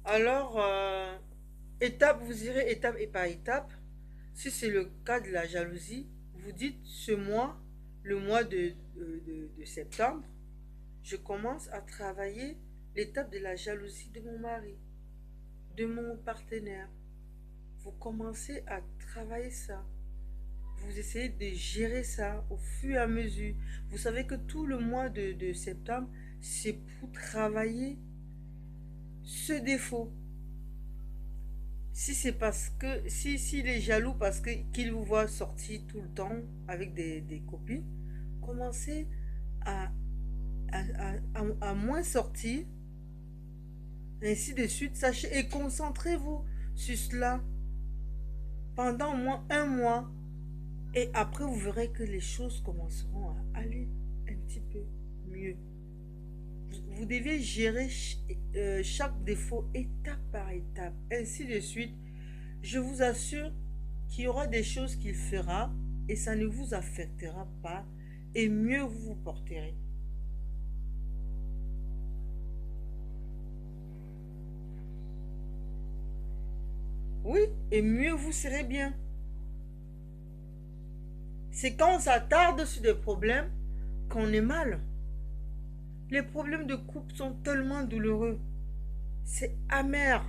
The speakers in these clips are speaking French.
Alors, étape, vous irez étape et par étape. Si c'est le cas de la jalousie, vous dites ce mois, le mois de septembre, je commence à travailler l'étape de la jalousie de mon mari, de mon partenaire. Vous commencez à travailler ça. Vous essayez de gérer ça au fur et à mesure. Vous savez que tout le mois de septembre, c'est pour travailler ce défaut. Si c'est parce que, si s'il est jaloux parce que qu'il vous voit sortir tout le temps avec des copines, commencez à, à moins sortir, ainsi de suite. Sachez et concentrez-vous sur cela pendant au moins un mois. Et après, vous verrez que les choses commenceront à aller un petit peu mieux. Vous devez gérer chaque défaut étape par étape, ainsi de suite. Je vous assure qu'il y aura des choses qu'il fera et ça ne vous affectera pas et mieux vous vous porterez. Oui, et mieux vous serez bien. C'est quand on s'attarde sur des problèmes qu'on est mal. Les problèmes de couple sont tellement douloureux. C'est amer.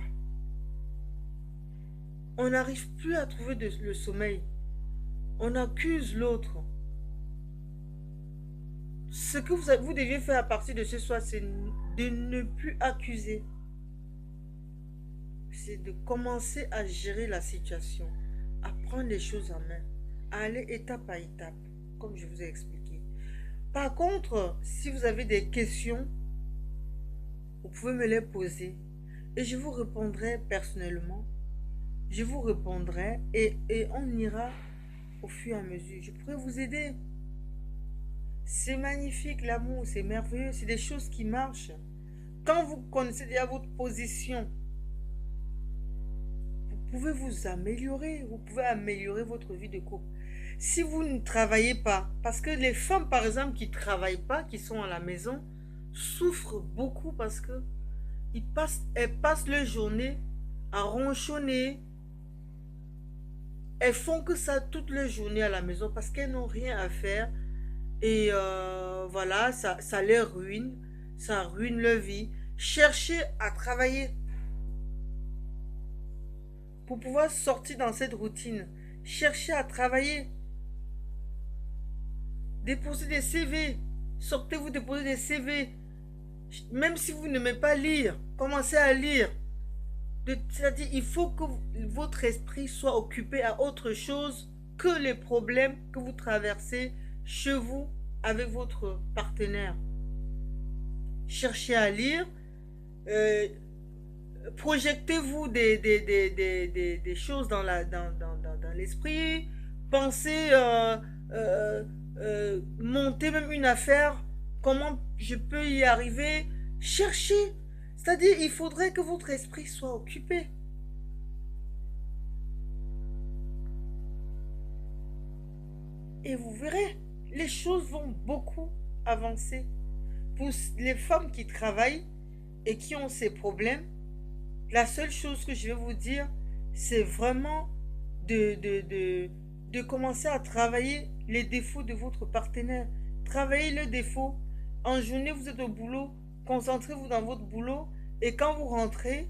On n'arrive plus à trouver le sommeil. On accuse l'autre. Ce que vous deviez faire à partir de ce soir, c'est de ne plus accuser. C'est de commencer à gérer la situation, à prendre les choses en main, à aller étape par étape, comme je vous ai expliqué. Par contre, si vous avez des questions, vous pouvez me les poser et je vous répondrai personnellement. Je vous répondrai et on ira au fur et à mesure. Je pourrais vous aider. C'est magnifique l'amour, c'est merveilleux, c'est des choses qui marchent. Quand vous connaissez déjà votre position, vous pouvez vous améliorer, vous pouvez améliorer votre vie de couple. Si vous ne travaillez pas, parce que les femmes par exemple qui ne travaillent pas, qui sont à la maison, souffrent beaucoup parce que elles passent leur journée à ronchonner. Elles font que ça toute leur journée à la maison parce qu'elles n'ont rien à faire. Et voilà, ça les ruine, ça ruine leur vie. Cherchez à travailler pour pouvoir sortir dans cette routine. Cherchez à travailler. Déposez des CV. Sortez-vous déposer des CV. Même si vous n'aimez pas lire, commencez à lire. C'est-à-dire, il faut que votre esprit soit occupé à autre chose que les problèmes que vous traversez chez vous avec votre partenaire. Cherchez à lire. euh, Projectez-vous des choses dans l'esprit. Pensez, monter même une affaire. Comment je peux y arriver? Cherchez. C'est-à-dire, il faudrait que votre esprit soit occupé. Et vous verrez, les choses vont beaucoup avancer. Pour les femmes qui travaillent et qui ont ces problèmes, la seule chose que je vais vous dire, c'est vraiment de commencer à travailler les défauts de votre partenaire. Travaillez le défaut. En journée, vous êtes au boulot, concentrez-vous dans votre boulot et quand vous rentrez,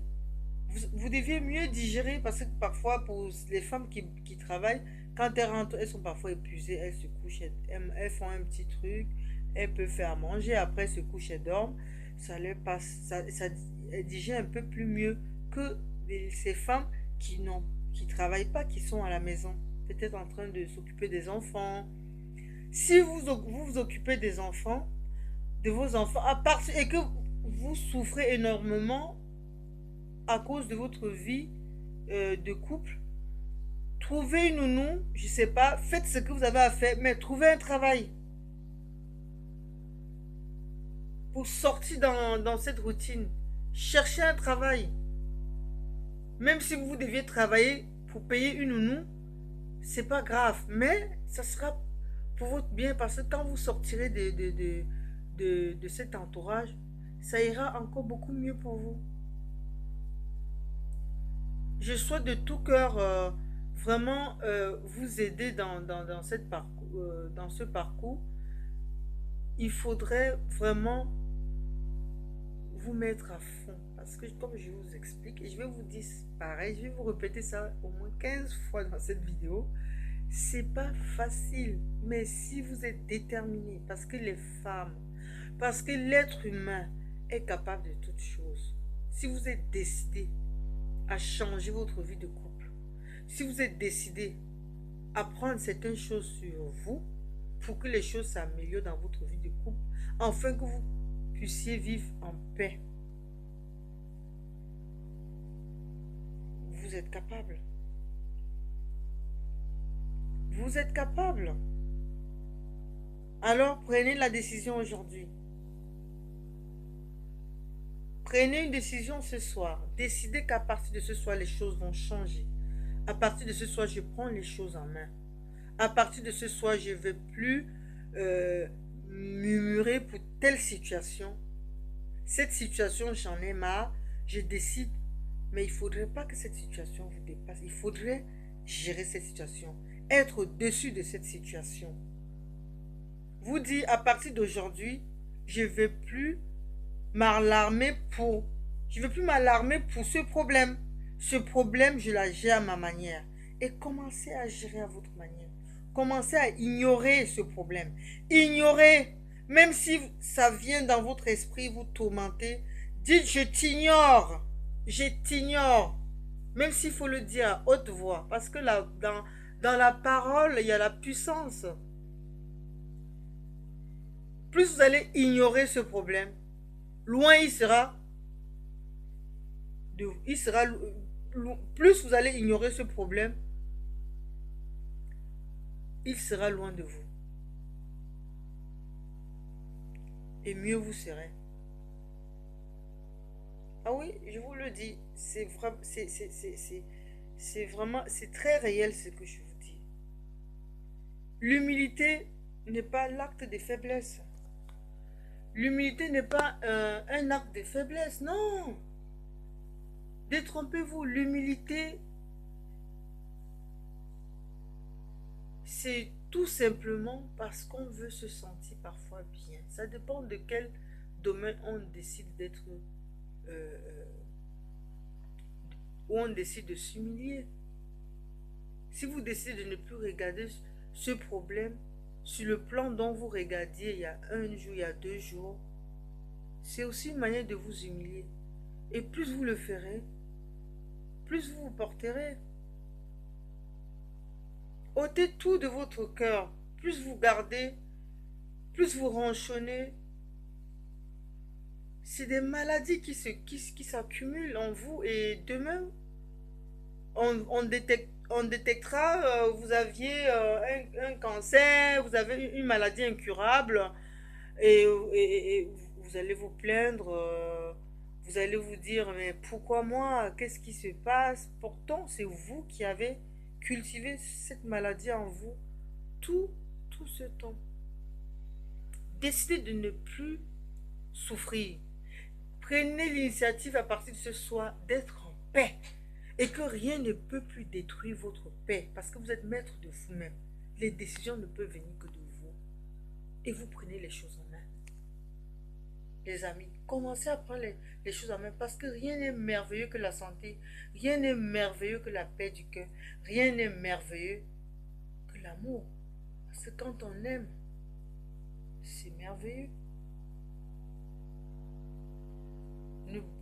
vous deviez mieux digérer parce que parfois, pour les femmes qui travaillent, quand elles rentrent, elles sont parfois épuisées, elles se couchent, elles font un petit truc, elles peuvent faire à manger, après elles se couchent, elles dorment. Ça leur passe, elles digèrent un peu plus mieux que ces femmes qui travaillent pas, qui sont à la maison, peut-être en train de s'occuper des enfants. Si vous vous occupez des enfants, de vos enfants, à part, et que vous souffrez énormément à cause de votre vie de couple, trouvez une nounou, je sais pas, faites ce que vous avez à faire, mais trouvez un travail pour sortir dans cette routine. Cherchez un travail. Même si vous deviez travailler pour payer une nounou, c'est pas grave, mais ça sera pour votre bien parce que quand vous sortirez de cet entourage, ça ira encore beaucoup mieux pour vous. je souhaite de tout cœur vraiment vous aider dans ce parcours. Il faudrait vraiment vous mettre à fond. Parce que comme je vous explique, et je vais vous dire pareil, je vais vous répéter ça au moins 15 fois dans cette vidéo. C'est pas facile, mais si vous êtes déterminé, parce que les femmes, parce que l'être humain est capable de toutes choses. Si vous êtes décidé à changer votre vie de couple, si vous êtes décidé à prendre certaines choses sur vous pour que les choses s'améliorent dans votre vie de couple, afin que vous puissiez vivre en paix, vous êtes capable. Vous êtes capable. Alors prenez la décision aujourd'hui. Prenez une décision ce soir. Décidez qu'à partir de ce soir, les choses vont changer. À partir de ce soir, je prends les choses en main. À partir de ce soir, je ne vais plus murmurer pour telle situation. Cette situation, j'en ai marre. Je décide. Mais il ne faudrait pas que cette situation vous dépasse. Il faudrait gérer cette situation. Être au-dessus de cette situation. Vous dites, à partir d'aujourd'hui, je ne vais plus m'alarmer pour ce problème. Ce problème, je la gère à ma manière. Et commencez à gérer à votre manière. Commencez à ignorer ce problème. Ignorez. Même si ça vient dans votre esprit, vous tourmenter. Dites, je t'ignore. Je t'ignore. Même s'il faut le dire à haute voix. Parce que là, dans la parole, il y a la puissance. Plus vous allez ignorer ce problème, loin il sera. Plus vous allez ignorer ce problème, il sera loin de vous. Et mieux vous serez. Ah oui, je vous le dis, c'est vraiment, c'est très réel ce que je vous dis. L'humilité n'est pas l'acte de faiblesse. L'humilité n'est pas un acte de faiblesse, non. Détrompez-vous, l'humilité, c'est tout simplement parce qu'on veut se sentir parfois bien. Ça dépend de quel domaine on décide d'être, où on décide de s'humilier. Si vous décidez de ne plus regarder ce problème sur le plan dont vous regardiez il y a un jour, il y a 2 jours, c'est aussi une manière de vous humilier. Et plus vous le ferez, plus vous vous porterez. Ôtez tout de votre cœur. Plus vous gardez, plus vous ronchonnez. C'est des maladies qui s'accumulent en vous. Et demain, on détectera, vous aviez un cancer, vous avez une maladie incurable. Et vous allez vous plaindre. Vous allez vous dire, mais pourquoi moi? Qu'est-ce qui se passe? Pourtant, c'est vous qui avez cultivé cette maladie en vous tout ce temps. Décidez de ne plus souffrir. Prenez l'initiative à partir de ce soir d'être en paix. Et que rien ne peut plus détruire votre paix. Parce que vous êtes maître de vous-même. Les décisions ne peuvent venir que de vous. Et vous prenez les choses en main. Les amis, commencez à prendre les choses en main. Parce que rien n'est merveilleux que la santé. Rien n'est merveilleux que la paix du cœur. Rien n'est merveilleux que l'amour. Parce que quand on aime, c'est merveilleux.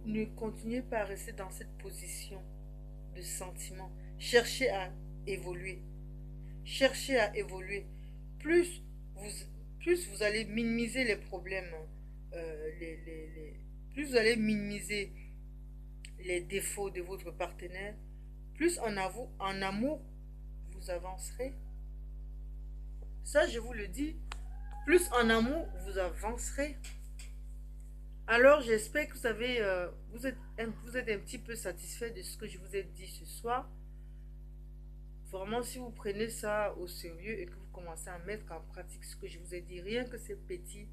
Ne continuez pas à rester dans cette position de sentiment. Cherchez à évoluer. Cherchez à évoluer. Plus vous allez minimiser les problèmes, plus vous allez minimiser les défauts de votre partenaire, plus en amour, vous avancerez. Ça, je vous le dis, plus en amour, vous avancerez. Alors, j'espère que vous êtes un petit peu satisfait de ce que je vous ai dit ce soir. Vraiment, si vous prenez ça au sérieux et que vous commencez à mettre en pratique ce que je vous ai dit, rien que ces petits